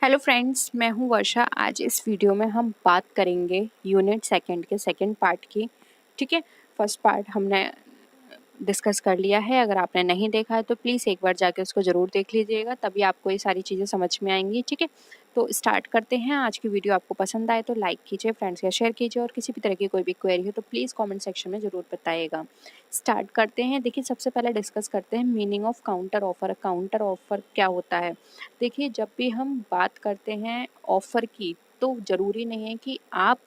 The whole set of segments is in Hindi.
हेलो फ्रेंड्स, मैं हूं वर्षा। आज इस वीडियो में हम बात करेंगे यूनिट सेकंड के सेकंड पार्ट की। ठीक है, फर्स्ट पार्ट हमने डिस्कस कर लिया है। अगर आपने नहीं देखा है तो प्लीज़ एक बार जाके उसको ज़रूर देख लीजिएगा, तभी आपको ये सारी चीज़ें समझ में आएंगी। ठीक है, तो स्टार्ट करते हैं। आज की वीडियो आपको पसंद आए तो लाइक कीजिए, फ्रेंड्स के शेयर कीजिए, और किसी भी तरह की कोई भी क्वेरी हो तो प्लीज़ कमेंट सेक्शन में ज़रूर बताइएगा। स्टार्ट करते हैं। देखिए, सबसे पहले डिस्कस करते हैं meaning of counter offer. Counter offer क्या होता है? देखिए, जब भी हम बात करते हैं ऑफ़र की, तो ज़रूरी नहीं है कि आप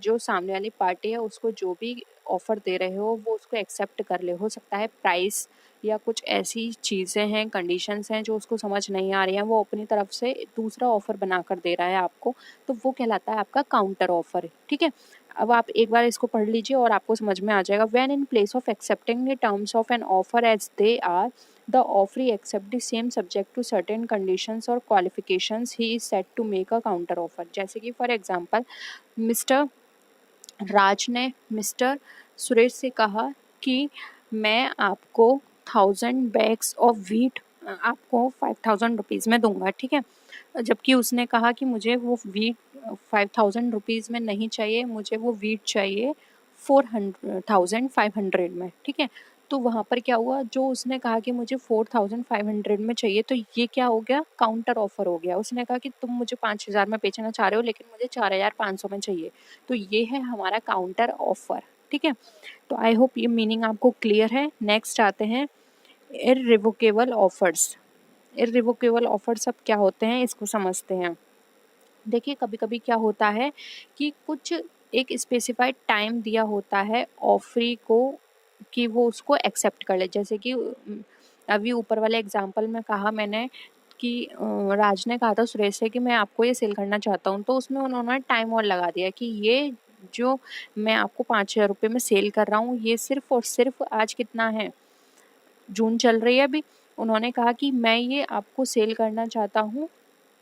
जो सामने वाली पार्टी है उसको जो भी ऑफ़र दे रहे हो वो उसको एक्सेप्ट कर ले। हो सकता है प्राइस या कुछ ऐसी चीज़ें हैं, कंडीशंस हैं जो उसको समझ नहीं आ रही हैं, वो अपनी तरफ से दूसरा ऑफ़र बनाकर दे रहा है आपको, तो वो कहलाता है आपका काउंटर ऑफ़र। ठीक है, अब आप एक बार इसको पढ़ लीजिए और आपको समझ में आ जाएगा। When in place of accepting the terms of an offer as they are, the offeree accept the same subject to certain conditions or qualifications, he is said to make a counter offer। जैसे कि फॉर एग्जांपल, मिस्टर राज ने मिस्टर सुरेश से कहा कि मैं आपको 1000 बैग्स ऑफ व्हीट आपको 5000 रुपीज़ में दूंगा। ठीक है, जबकि उसने कहा कि मुझे वो व्हीट 5000 रुपीज़ में नहीं चाहिए, मुझे वो व्हीट चाहिए 4500 में। ठीक है, तो वहाँ पर क्या हुआ, जो उसने कहा कि मुझे 4500 में चाहिए, तो ये क्या हो गया, काउंटर ऑफर हो गया। उसने कहा कि तुम मुझे 5000 में बेचना चाह रहे हो लेकिन मुझे 4500 में चाहिए, तो ये है हमारा काउंटर ऑफर। ठीक है, तो आई होप ये मीनिंग आपको क्लियर है। नेक्स्ट आते हैं इररिवोकेबल ऑफर्स। इररिवोकेबल ऑफर्स अब क्या होते हैं, इसको समझते हैं। देखिए, कभी कभी क्या होता है कि कुछ एक स्पेसिफाइड टाइम दिया होता है ऑफरी को कि वो उसको एक्सेप्ट कर ले। जैसे कि अभी ऊपर वाले एग्जांपल में कहा मैंने कि राज ने कहा था सुरेश से कि मैं आपको ये सेल करना चाहता हूँ, तो उसमें उन्होंने टाइम और लगा दिया कि ये जो मैं आपको 5000 रुपये में सेल कर रहा हूँ, ये सिर्फ और सिर्फ आज कितना है, जून चल रही है अभी। उन्होंने कहा कि मैं ये आपको सेल करना चाहता हूँ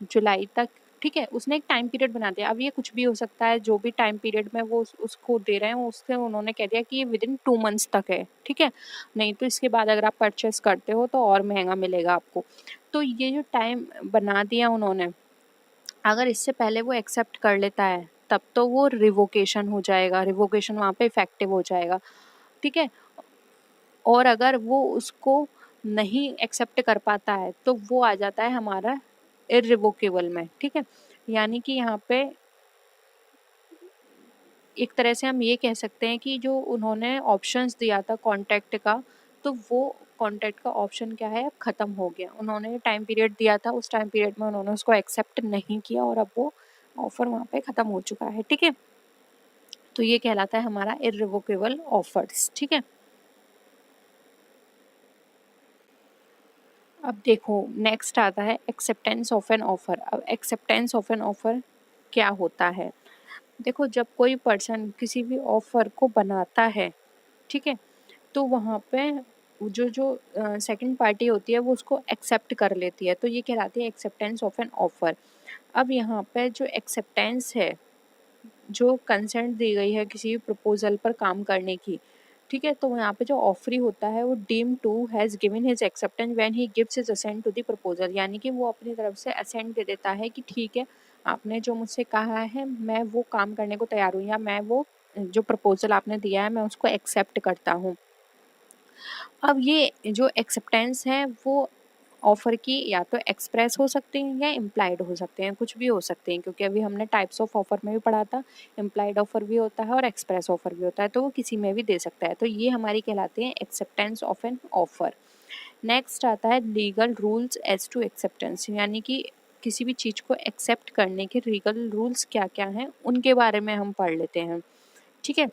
जुलाई तक। ठीक है, उसने एक टाइम पीरियड बना दिया। अब ये कुछ भी हो सकता है, जो भी टाइम पीरियड में वो उसको दे रहे हैं उससे उन्होंने कह दिया कि ये विदिन 2 मंथ्स तक है। ठीक है, नहीं तो इसके बाद अगर आप परचेस करते हो तो और महंगा मिलेगा आपको। तो ये जो टाइम बना दिया उन्होंने, अगर इससे पहले वो एक्सेप्ट कर लेता है तब तो वो रिवोकेशन हो जाएगा, रिवोकेशन वहाँ पे इफेक्टिव हो जाएगा। ठीक है, और अगर वो उसको नहीं एक्सेप्ट कर पाता है तो वो आ जाता है हमारा इररिवोकेबल में। ठीक है, यानी कि यहाँ पे एक तरह से हम ये कह सकते हैं कि जो उन्होंने ऑप्शंस दिया था कॉन्ट्रैक्ट का, तो वो कॉन्ट्रैक्ट का ऑप्शन क्या है, अब ख़त्म हो गया। उन्होंने टाइम पीरियड दिया था, उस टाइम पीरियड में उन्होंने उसको एक्सेप्ट नहीं किया और अब वो ऑफ़र वहाँ पे ख़त्म हो चुका है। ठीक है, तो ये कहलाता है हमारा इररिवोकेबल ऑफर्स। ठीक है, अब देखो नेक्स्ट आता है एक्सेप्टेंस ऑफ एन ऑफर। अब एक्सेप्टेंस ऑफ एन ऑफर क्या होता है? देखो, जब कोई पर्सन किसी भी ऑफर को बनाता है, ठीक है, तो वहाँ पे जो जो सेकंड पार्टी होती है वो उसको एक्सेप्ट कर लेती है, तो ये कहलाती है एक्सेप्टेंस ऑफ एन ऑफर। अब यहाँ पे जो एक्सेप्टेंस है, जो कंसेंट दी गई है किसी भी प्रपोजल पर काम करने की, ठीक है, तो यहाँ पे जो ऑफरी होता है वो deem to has given his acceptance when he gives his assent to the proposal, यानी कि वो अपनी तरफ से असेंट दे देता है कि ठीक है, आपने जो मुझसे कहा है मैं वो काम करने को तैयार हूँ, या मैं वो जो प्रपोजल आपने दिया है मैं उसको एक्सेप्ट करता हूँ। अब ये जो एक्सेप्टेंस है वो ऑफ़र की या तो एक्सप्रेस हो सकते हैं या इम्प्लाइड हो सकते हैं, कुछ भी हो सकते हैं, क्योंकि अभी हमने टाइप्स ऑफ ऑफ़र में भी पढ़ा था, इम्प्लाइड ऑफ़र भी होता है और एक्सप्रेस ऑफ़र भी होता है, तो वो किसी में भी दे सकता है। तो ये हमारी कहलाती है acceptance of an offer. Next आता है legal rules as to acceptance, यानी कि किसी भी चीज़ को एक्सेप्ट करने के लीगल रूल्स क्या क्या हैं उनके बारे में हम पढ़ लेते हैं। ठीक है,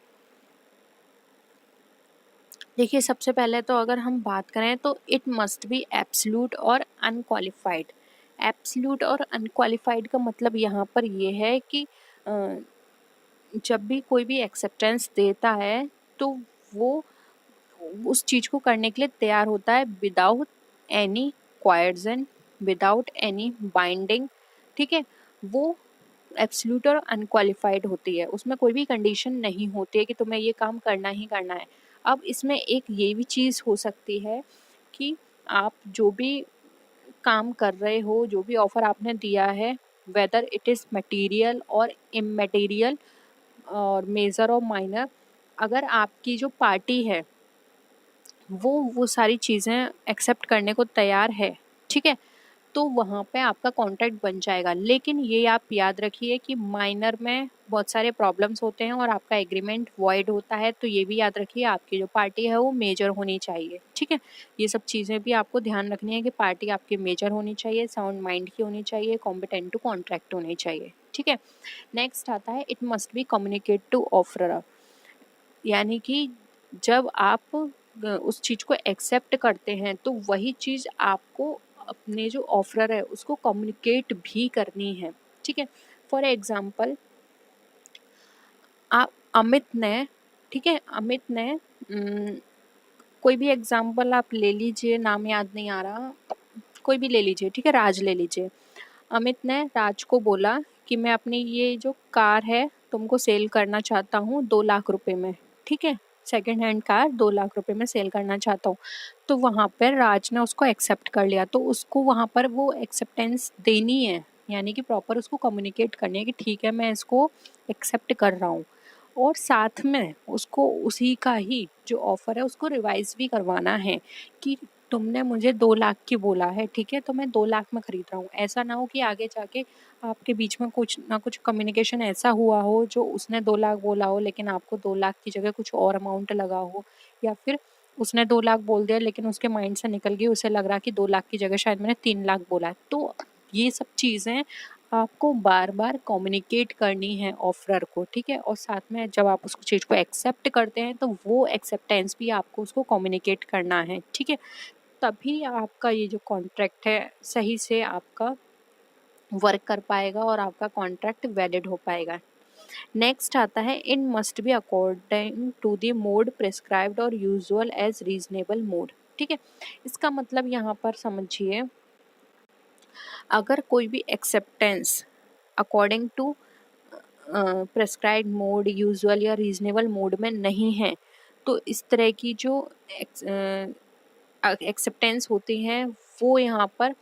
देखिए, सबसे पहले तो अगर हम बात करें तो इट मस्ट बी एब्सोल्यूट और अनक्वालिफाइड। एब्सोल्यूट और अनक्वालिफाइड का मतलब यहाँ पर ये है कि जब भी कोई भी एक्सेप्टेंस देता है तो वो उस चीज़ को करने के लिए तैयार होता है without any coercion, without any binding. ठीक है, वो एब्सोल्यूट और अनक्वालिफाइड होती है, उसमें कोई भी कंडीशन नहीं होती है कि तुम्हें ये काम करना ही करना है। अब इसमें एक ये भी चीज़ हो सकती है कि आप जो भी काम कर रहे हो, जो भी ऑफर आपने दिया है, वेदर इट इज़ मटेरियल और इमटेरियल और मेजर और माइनर, अगर आपकी जो पार्टी है वो सारी चीज़ें एक्सेप्ट करने को तैयार है, ठीक है, तो वहाँ पे आपका कॉन्ट्रैक्ट बन जाएगा। लेकिन ये आप याद रखिए कि माइनर में बहुत सारे प्रॉब्लम्स होते हैं और आपका एग्रीमेंट वॉइड होता है, तो ये भी याद रखिए आपकी जो पार्टी है वो मेजर होनी चाहिए, ठीक है। ये सब चीज़ें भी आपको ध्यान रखनी है कि पार्टी आपकी मेजर होनी चाहिए, साउंड माइंड की होनी चाहिए, कॉम्पिटेंट टू कॉन्ट्रैक्ट होनी चाहिए, ठीक है। नेक्स्ट आता है it must be communicate to offeror, यानी कि जब आप उस चीज़ को एक्सेप्ट करते हैं तो वही चीज़ आपको अपने जो ऑफरर है उसको कम्युनिकेट भी करनी है, ठीक है। फॉर एग्जांपल आप अमित ने, ठीक है, अमित ने कोई भी एग्जांपल आप ले लीजिए, नाम याद नहीं आ रहा, कोई भी ले लीजिए, ठीक है, राज ले लीजिए। अमित ने राज को बोला कि मैं अपनी ये जो कार है तुमको सेल करना चाहता हूँ 2 लाख रुपए में, ठीक है, सेकेंड हैंड कार 2 लाख रुपए में सेल करना चाहता हूँ। तो वहाँ पर राज ने उसको एक्सेप्ट कर लिया, तो उसको वहाँ पर वो एक्सेप्टेंस देनी है, यानी कि प्रॉपर उसको कम्युनिकेट करनी है कि ठीक है मैं इसको एक्सेप्ट कर रहा हूँ, और साथ में उसको उसी का ही जो ऑफर है उसको रिवाइज भी करवाना है कि तुमने मुझे 2 लाख की बोला है, ठीक है, तो मैं 2 लाख में खरीद रहा हूँ। ऐसा ना हो कि आगे जाके आपके बीच में कुछ ना कुछ कम्युनिकेशन ऐसा हुआ हो जो उसने 2 लाख बोला हो लेकिन आपको 2 लाख की जगह कुछ और अमाउंट लगा हो, या फिर उसने 2 लाख बोल दिया लेकिन उसके माइंड से निकल गई, उसे लग रहा कि 2 लाख की जगह शायद मैंने 3 लाख बोला है। तो ये सब चीज़ें आपको बार बार कम्युनिकेट करनी है ऑफरर को, ठीक है, और साथ में जब आप उस चीज़ को एक्सेप्ट करते हैं तो वो एक्सेप्टेंस भी आपको उसको कम्युनिकेट करना है, ठीक है, तभी आपका ये जो कॉन्ट्रैक्ट है सही से आपका वर्क कर पाएगा और आपका कॉन्ट्रैक्ट वैलिड हो पाएगा। नेक्स्ट आता है in must be according to the mode prescribed और यूजुअल एज रीजनेबल मोड, ठीक है। इसका मतलब यहाँ पर समझिए, अगर कोई भी acceptance according to prescribed mode, usual या रीजनेबल मोड में नहीं है, तो इस तरह की जो एक्सेप्टेंस होती हैं वो यहाँ पर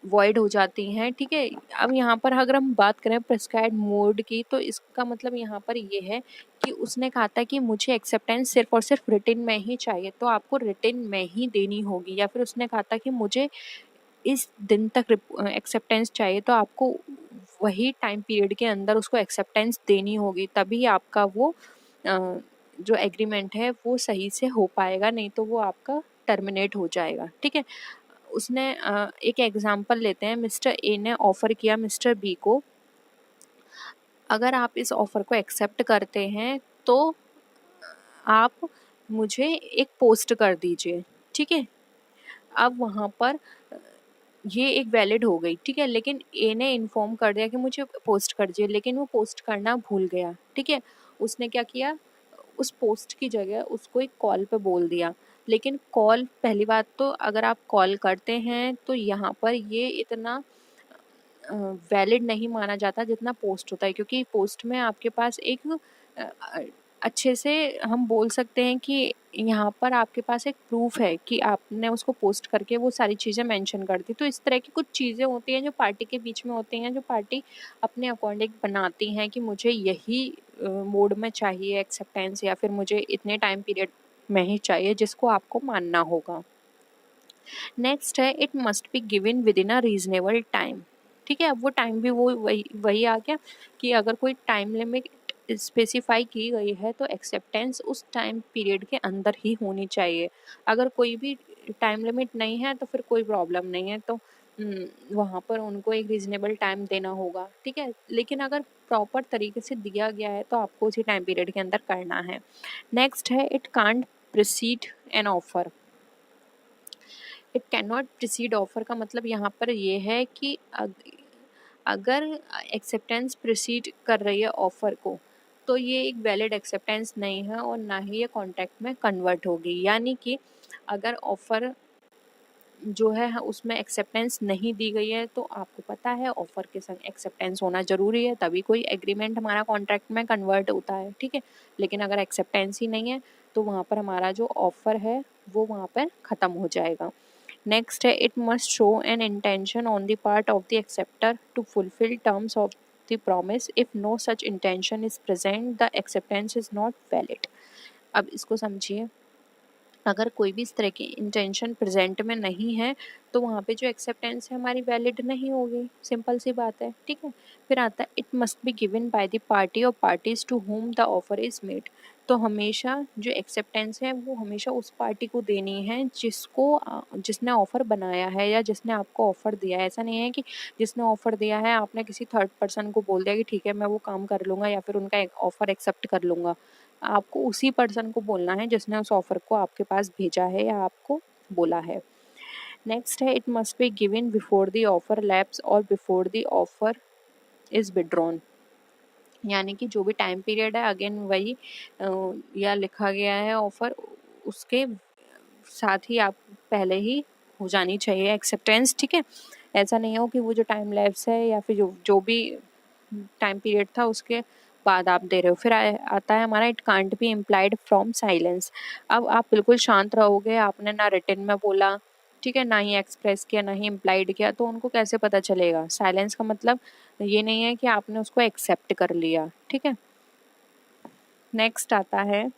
वॉइड हो जाती हैं, ठीक है। अब यहाँ पर अगर हम बात करें प्रेस्क्राइब्ड मोड की, तो इसका मतलब यहाँ पर ये है कि उसने कहा था कि मुझे एक्सेप्टेंस सिर्फ और सिर्फ रिटन में ही चाहिए, तो आपको रिटन में ही देनी होगी, या फिर उसने कहा था कि मुझे इस दिन तक एक्सेप्टेंस चाहिए, तो आपको वही टाइम पीरियड के अंदर उसको एक्सेप्टेंस देनी होगी, तभी आपका वो जो एग्रीमेंट है वो सही से हो पाएगा, नहीं तो वो आपका टर्मिनेट हो जाएगा, ठीक है। उसने एक एग्जांपल लेते हैं, मिस्टर ए ने ऑफर किया मिस्टर बी को, अगर आप इस ऑफर को एक्सेप्ट करते हैं तो आप मुझे एक पोस्ट कर दीजिए, ठीक है। अब वहाँ पर ये एक वैलिड हो गई, ठीक है, लेकिन ए ने इन्फॉर्म कर दिया कि मुझे पोस्ट कर दीजिए, लेकिन वो पोस्ट करना भूल गया, ठीक है। उसने क्या किया, उस पोस्ट की जगह उसको एक कॉल पे बोल दिया, लेकिन कॉल, पहली बात तो अगर आप कॉल करते हैं तो यहाँ पर ये इतना वैलिड नहीं माना जाता जितना पोस्ट होता है, क्योंकि पोस्ट में आपके पास एक अच्छे से हम बोल सकते हैं कि यहाँ पर आपके पास एक प्रूफ है कि आपने उसको पोस्ट करके वो सारी चीज़ें मेंशन कर दी। तो इस तरह की कुछ चीज़ें होती हैं जो पार्टी के बीच में होती हैं, जो पार्टी अपने अकॉर्डिंग बनाती हैं कि मुझे यही मोड में चाहिए एक्सेप्टेंस, या फिर मुझे इतने टाइम पीरियड में ही चाहिए, जिसको आपको मानना होगा। नेक्स्ट है it must be given with in a reasonable time, ठीक है। अब वो टाइम भी वो वही आ गया कि अगर कोई टाइम लिमिट स्पेसिफाई की गई है तो एक्सेप्टेंस उस टाइम पीरियड के अंदर ही होनी चाहिए। अगर कोई भी टाइम लिमिट नहीं है तो फिर कोई प्रॉब्लम नहीं है, तो वहाँ पर उनको एक रीजनेबल टाइम देना होगा, ठीक है। लेकिन अगर प्रॉपर तरीके से दिया गया है तो आपको उसी टाइम पीरियड के अंदर करना है। नेक्स्ट है it can't proceed an offer, it can not precede offer का मतलब यहाँ पर ये है कि अगर एक्सेप्टेंस प्रिसीड कर रही है ऑफर को तो ये एक वैलिड एक्सेप्टेंस नहीं है और ना ही ये कॉन्ट्रैक्ट में कन्वर्ट होगी। यानी कि अगर ऑफर जो है उसमें एक्सेप्टेंस नहीं दी गई है तो आपको पता है ऑफर के संग एक्सेप्टेंस होना ज़रूरी है, तभी कोई एग्रीमेंट हमारा कॉन्ट्रैक्ट में कन्वर्ट होता है, ठीक है। लेकिन अगर एक्सेप्टेंस ही नहीं है तो वहाँ पर हमारा जो ऑफर है वो वहाँ पर ख़त्म हो जाएगा। नेक्स्ट है, it must show an intention on the part of the acceptor to fulfil terms of the promise. If no such intention is present the acceptance is not valid. अब इसको समझिए, अगर कोई भी इस तरह की इंटेंशन प्रेजेंट में नहीं है तो वहाँ पे जो एक्सेप्टेंस है हमारी वैलिड नहीं होगी, सिंपल सी बात है, ठीक है। फिर आता है, it must be given by the party और parties to whom the offer is made. तो हमेशा जो एक्सेप्टेंस है वो हमेशा उस पार्टी को देनी है जिसने ऑफ़र बनाया है या जिसने आपको ऑफ़र दिया है। ऐसा नहीं है कि जिसने ऑफ़र दिया है आपने किसी थर्ड पर्सन को बोल दिया कि ठीक है मैं वो काम कर लूँगा या फिर उनका एक ऑफ़र एक्सेप्ट कर लूँगा। आपको उसी पर्सन को बोलना है जिसने उस ऑफ़र को आपके पास भेजा है या आपको बोला है। नेक्स्ट है, it must be given before the offer lapse और before the offer is withdrawn. यानी कि जो भी टाइम पीरियड है, अगेन वही या लिखा गया है ऑफ़र, उसके साथ ही आप पहले ही हो जानी चाहिए एक्सेप्टेंस, ठीक है। ऐसा नहीं हो कि वो जो टाइम लैप्स है या फिर जो भी टाइम पीरियड था उसके बाद आप दे रहे हो। फिर आता है हमारा, it can't be implied from silence. अब आप बिल्कुल शांत रहोगे, आपने ना रिटन में बोला, ठीक है, ना ही एक्सप्रेस किया, ना ही इम्प्लाइड किया, तो उनको कैसे पता चलेगा। साइलेंस का मतलब ये नहीं है कि आपने उसको एक्सेप्ट कर लिया, ठीक है। नेक्स्ट आता है,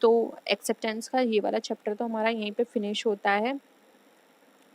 तो एक्सेप्टेंस का ये वाला चैप्टर तो हमारा यहीं पे फिनिश होता है।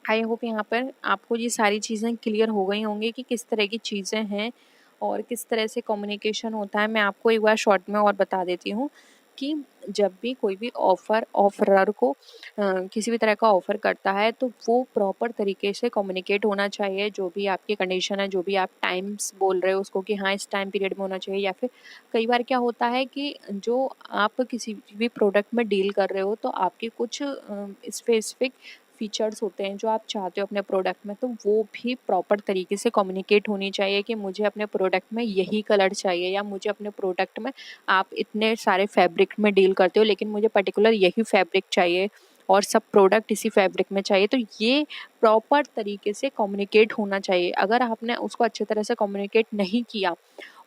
आई होप यहाँ पर आपको ये सारी चीज़ें क्लियर हो गई होंगी कि किस तरह की चीज़ें हैं और किस तरह से कम्युनिकेशन होता है। मैं आपको एक बार शॉर्ट में और बता देती हूँ कि जब भी कोई भी ऑफरर को किसी भी तरह का ऑफ़र करता है तो वो प्रॉपर तरीके से कम्युनिकेट होना चाहिए। जो भी आपकी कंडीशन है, जो भी आप टाइम्स बोल रहे हो उसको कि हाँ इस टाइम पीरियड में होना चाहिए, या फिर कई बार क्या होता है कि जो आप किसी भी प्रोडक्ट में डील कर रहे हो तो आपके कुछ स्पेसिफिक फीचर्स होते हैं जो आप चाहते हो अपने प्रोडक्ट में, तो वो भी प्रॉपर तरीके से कम्युनिकेट होनी चाहिए कि मुझे अपने प्रोडक्ट में यही कलर चाहिए, या मुझे अपने प्रोडक्ट में, आप इतने सारे फैब्रिक में डील करते हो लेकिन मुझे पर्टिकुलर यही फैब्रिक चाहिए और सब प्रोडक्ट इसी फैब्रिक में चाहिए। तो ये प्रॉपर तरीके से कम्युनिकेट होना चाहिए। अगर आपने उसको अच्छी तरह से कम्युनिकेट नहीं किया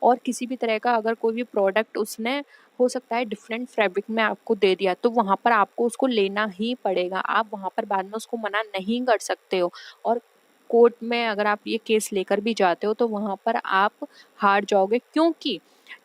और किसी भी तरह का अगर कोई भी प्रोडक्ट उसने हो सकता है डिफरेंट फैब्रिक में आपको दे दिया, तो वहाँ पर आपको उसको लेना ही पड़ेगा। आप वहाँ पर बाद में उसको मना नहीं कर सकते हो। और कोर्ट में अगर आप ये केस लेकर भी जाते हो तो वहाँ पर आप हार जाओगे, क्योंकि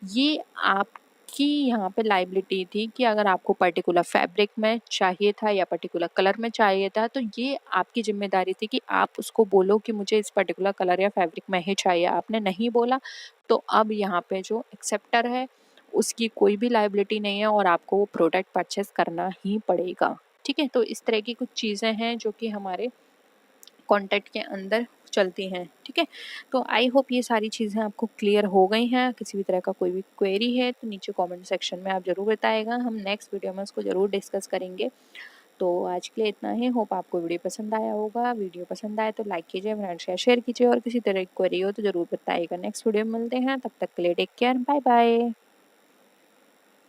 ये आपकी यहाँ पे लाइबिलिटी थी कि अगर आपको पर्टिकुलर फैब्रिक में चाहिए था या पर्टिकुलर कलर में चाहिए था तो ये आपकी जिम्मेदारी थी कि आप उसको बोलो कि मुझे इस पर्टिकुलर कलर या फैब्रिक में ही चाहिए। आपने नहीं बोला तो अब यहाँ पे जो एक्सेप्टर है उसकी कोई भी लाइबिलिटी नहीं है और आपको वो प्रोडक्ट परचेस करना ही पड़ेगा, ठीक है। तो इस तरह की कुछ चीज़ें हैं जो कि हमारे कॉन्ट्रैक्ट के अंदर चलती हैं, ठीक है। तो आई होप ये सारी चीज़ें आपको क्लियर हो गई हैं। किसी भी तरह का कोई भी क्वेरी है तो नीचे कमेंट सेक्शन में आप ज़रूर बताएगा, हम नेक्स्ट वीडियो में उसको ज़रूर डिस्कस करेंगे। तो आज के लिए इतना ही। होप आपको वीडियो पसंद आया होगा। वीडियो पसंद आए तो लाइक कीजिए, फ्रेंड्स के शेयर कीजिए और किसी तरह की क्वेरी हो तो ज़रूर बताइएगा। नेक्स्ट वीडियो में मिलते हैं, तब तक के लिए टेक केयर, बाय बाय।